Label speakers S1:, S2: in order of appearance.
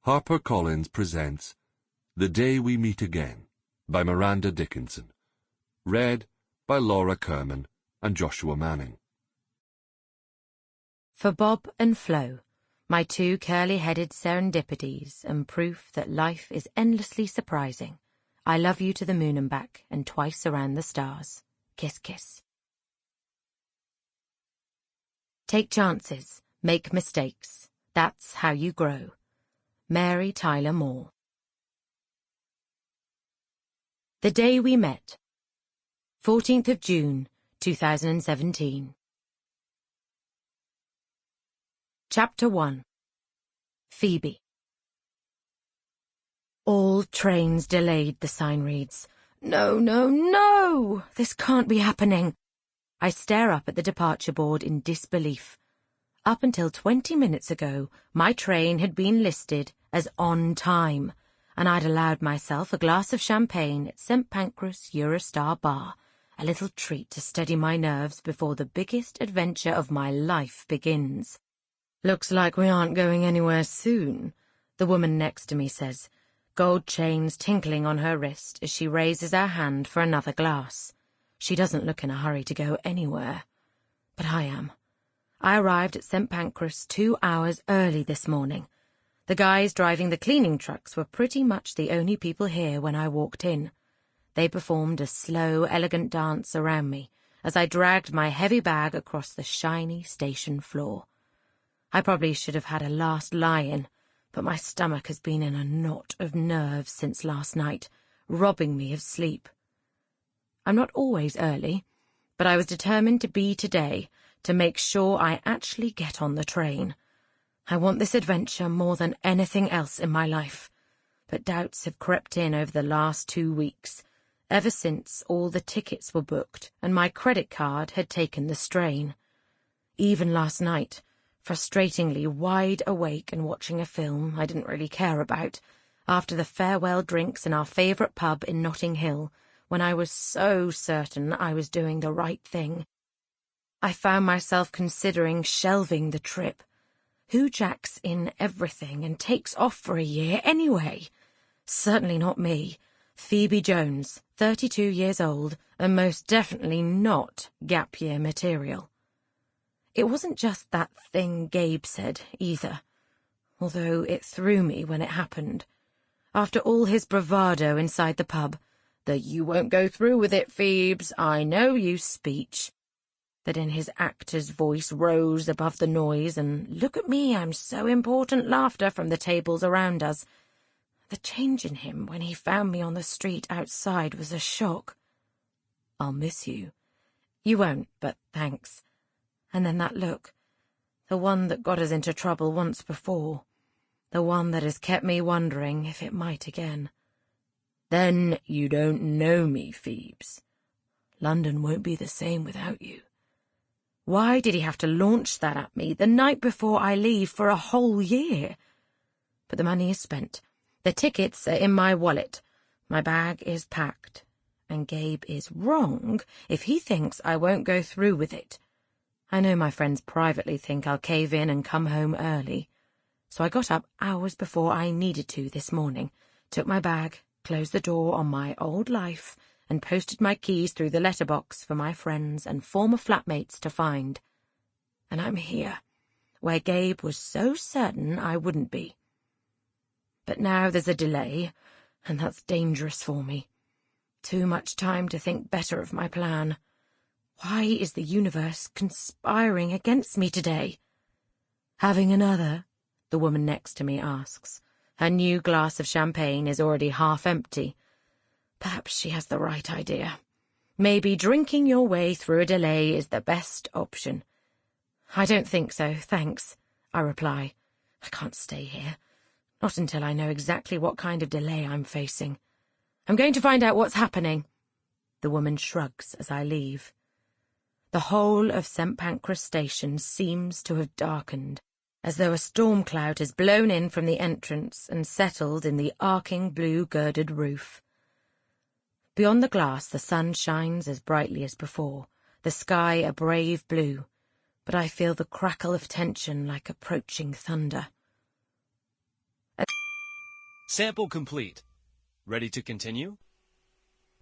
S1: HarperCollins presents The Day We Meet Again by Miranda Dickinson. Read by Laura Kirman and Joshua Manning.
S2: For Bob and Flo, my two curly-headed serendipities and proof that life is endlessly surprising, I love you to the moon and back and twice around the stars. Kiss, kiss. Take chances, make mistakes. That's how you grow. Mary Tyler Moore. The Day We Met. 14th of June, 2017. Chapter 1. Phoebe. All trains delayed, the sign reads. No, no, no! This can't be happening. I stare up at the departure board in disbelief. Up until 20 minutes ago, my train had been listed as on time, and I'd allowed myself a glass of champagne at St Pancras Eurostar Bar, a little treat to steady my nerves before the biggest adventure of my life begins. Looks like we aren't going anywhere soon, the woman next to me says, gold chains tinkling on her wrist as she raises her hand for another glass. She doesn't look in a hurry to go anywhere. But I am. I arrived at St Pancras 2 hours early this morning. The guys driving the cleaning trucks were pretty much the only people here when I walked in. They performed a slow, elegant dance around me as I dragged my heavy bag across the shiny station floor. I probably should have had a last lie-in, but my stomach has been in a knot of nerves since last night, robbing me of sleep. I'm not always early, but I was determined to be today, to make sure I actually get on the train. I want this adventure more than anything else in my life, but doubts have crept in over the last 2 weeks, ever since all the tickets were booked and my credit card had taken the strain. Even last night, frustratingly wide awake and watching a film I didn't really care about, after the farewell drinks in our favourite pub in Notting Hill, when I was so certain I was doing the right thing. I found myself considering shelving the trip. Who jacks in everything and takes off for a year anyway? Certainly not me. Phoebe Jones, 32 years old, and most definitely not gap year material. It wasn't just that thing Gabe said, either, although it threw me when it happened. After all his bravado inside the pub, the "you won't go through with it, Phoebes, I know you" speech, that in his actor's voice rose above the noise and "look at me, I'm so important" laughter from the tables around us. The change in him when he found me on the street outside was a shock. "I'll miss you." "You won't, but thanks." And then that look, the one that got us into trouble once before, the one that has kept me wondering if it might again. "Then you don't know me, Phoebes. London won't be the same without you." Why did he have to launch that at me the night before I leave for a whole year? But the money is spent. The tickets are in my wallet. My bag is packed. And Gabe is wrong if he thinks I won't go through with it. I know my friends privately think I'll cave in and come home early. So I got up hours before I needed to this morning, took my bag, closed the door on my old life, and posted my keys through the letterbox for my friends and former flatmates to find. And I'm here, where Gabe was so certain I wouldn't be. But now there's a delay, and that's dangerous for me. Too much time to think better of my plan. Why is the universe conspiring against me today? "Having another?" the woman next to me asks. Her new glass of champagne is already half empty. Perhaps she has the right idea. Maybe drinking your way through a delay is the best option. "I don't think so, thanks," I reply. I can't stay here. Not until I know exactly what kind of delay I'm facing. "I'm going to find out what's happening." The woman shrugs as I leave. The whole of St Pancras station seems to have darkened, as though a storm cloud has blown in from the entrance and settled in the arcing blue-girded roof. Beyond the glass the sun shines as brightly as before, the sky a brave blue, but I feel the crackle of tension like approaching thunder.
S3: Sample complete. Ready to continue?